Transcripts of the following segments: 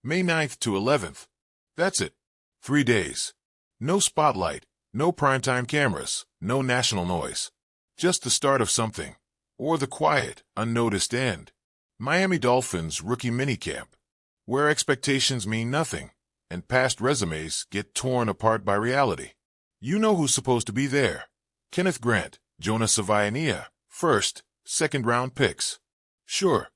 May 9th to 11th. That's it. 3 days. No spotlight, no primetime cameras, no national noise. Just the start of something. Or the quiet, unnoticed end. Miami Dolphins rookie minicamp, where expectations mean nothing, and past resumes get torn apart by reality. You know who's supposed to be there. Kenneth Grant, Jonah Savaiania, first, second-round picks. Sure,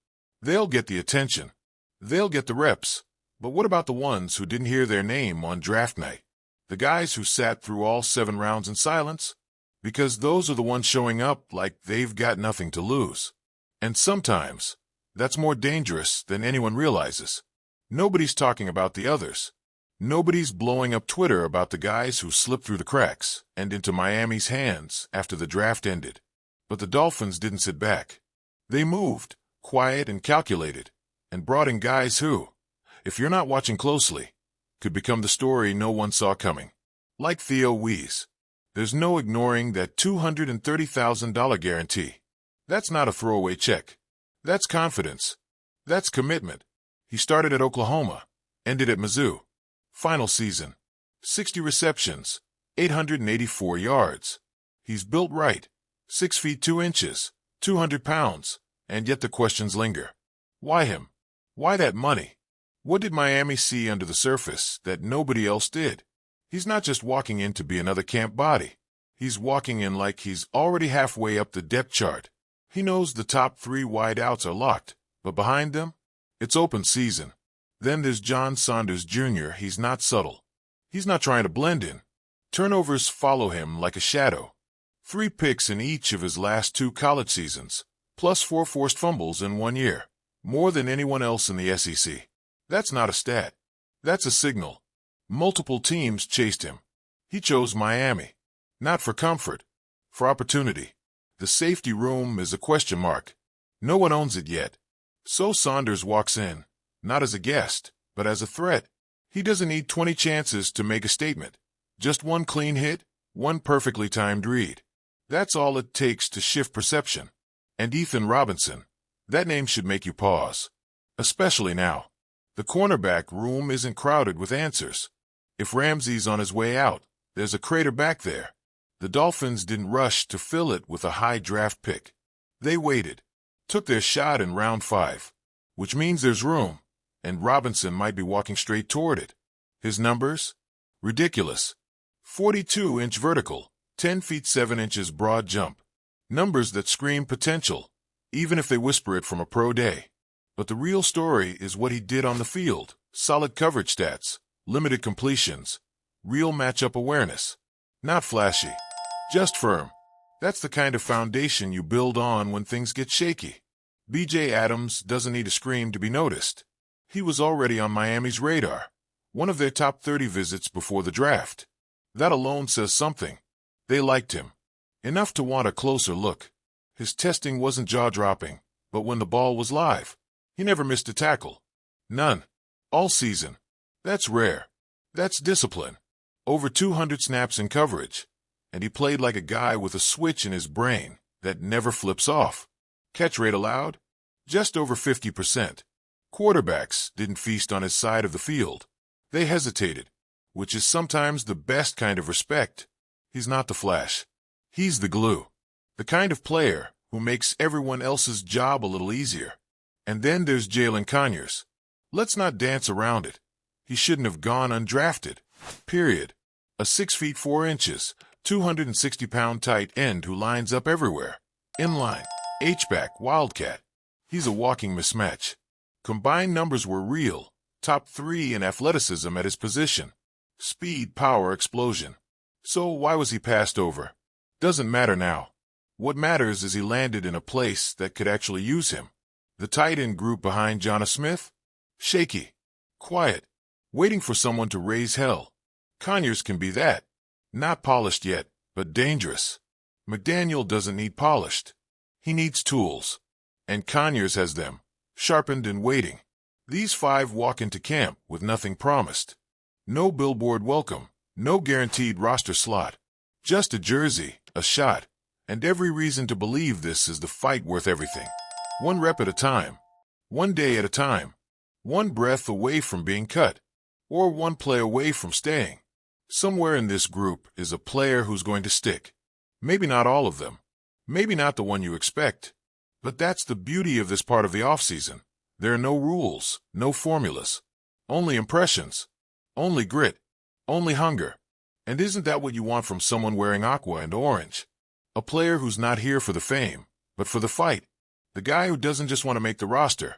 they'll get the attention. They'll get the reps. But what about the ones who didn't hear their name on draft night? The guys who sat through all 7 rounds in silence? Because those are the ones showing up like they've got nothing to lose. And sometimes, that's more dangerous than anyone realizes. Nobody's talking about the others. Nobody's blowing up Twitter about the guys who slipped through the cracks and into Miami's hands after the draft ended. But the Dolphins didn't sit back. They moved, quiet and calculated, and brought in guys who, if you're not watching closely, could become the story no one saw coming. Like Theo Whis. There's no ignoring that $230,000 guarantee. That's not a throwaway check. That's confidence. That's commitment. He started at Oklahoma, ended at Mizzou. Final season. 60 receptions, 884 yards. He's built right. 6 feet 2 inches, 200 pounds, and yet the questions linger. Why him? Why that money? What did Miami see under the surface that nobody else did? He's not just walking in to be another camp body. He's walking in like he's already halfway up the depth chart. He knows the top 3 wideouts are locked, but behind them, it's open season. Then there's John Saunders Jr. He's not subtle. He's not trying to blend in. Turnovers follow him like a shadow. 3 picks in each of his last 2 college seasons, plus 4 forced fumbles in 1 year. More than anyone else in the SEC. That's not a stat. That's a signal. Multiple teams chased him. He chose Miami. Not for comfort. For opportunity. The safety room is a question mark. No one owns it yet. So Saunders walks in, not as a guest, but as a threat. He doesn't need 20 chances to make a statement. Just 1 clean hit, 1 perfectly timed read. That's all it takes to shift perception. And Ethan Robinson. That name should make you pause. Especially now. The cornerback room isn't crowded with answers. If Ramsey's on his way out, there's a crater back there. The Dolphins didn't rush to fill it with a high draft pick. They waited. Took their shot in round 5. Which means there's room. And Robinson might be walking straight toward it. His numbers? Ridiculous. 42-inch vertical, 10 feet 7 inches broad jump. Numbers that scream potential, even if they whisper it from a pro day. But the real story is what he did on the field. Solid coverage stats, limited completions, real matchup awareness. Not flashy, just firm. That's the kind of foundation you build on when things get shaky. B.J. Adams doesn't need to scream to be noticed. He was already on Miami's radar, one of their top 30 visits before the draft. That alone says something. They liked him. Enough to want a closer look. His testing wasn't jaw-dropping, but when the ball was live, he never missed a tackle. None. All season. That's rare. That's discipline. Over 200 snaps in coverage. And he played like a guy with a switch in his brain that never flips off. Catch rate allowed? Just over 50%. Quarterbacks didn't feast on his side of the field. They hesitated, which is sometimes the best kind of respect. He's not the flash. He's the glue. The kind of player who makes everyone else's job a little easier. And then there's Jaylen Conjurs. Let's not dance around it. He shouldn't have gone undrafted. Period. A 6 feet 4 inches, 260-pound tight end who lines up everywhere. Inline, H-back, wildcat. He's a walking mismatch. Combined numbers were real. Top 3 in athleticism at his position. Speed, power, explosion. So why was he passed over? Doesn't matter now. What matters is he landed in a place that could actually use him. The tight end group behind Jonnu Smith? Shaky. Quiet. Waiting for someone to raise hell. Conjurs can be that. Not polished yet, but dangerous. McDaniel doesn't need polished. He needs tools. And Conjurs has them, sharpened and waiting. These 5 walk into camp with nothing promised. No billboard welcome, no guaranteed roster slot. Just a jersey, a shot, and every reason to believe this is the fight worth everything. 1 rep at a time. 1 day at a time. one breath away from being cut, or one play away from staying. Somewhere in this group is a player who's going to stick. Maybe not all of them. Maybe not the one you expect. But that's the beauty of this part of the offseason. There are no rules, no formulas. Only impressions. Only grit. Only hunger. And isn't that what you want from someone wearing aqua and orange? A player who's not here for the fame, but for the fight. The guy who doesn't just want to make the roster.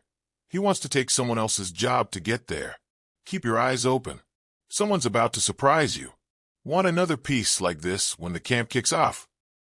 He wants to take someone else's job to get there. Keep your eyes open. Someone's about to surprise you. Want another piece like this when the camp kicks off?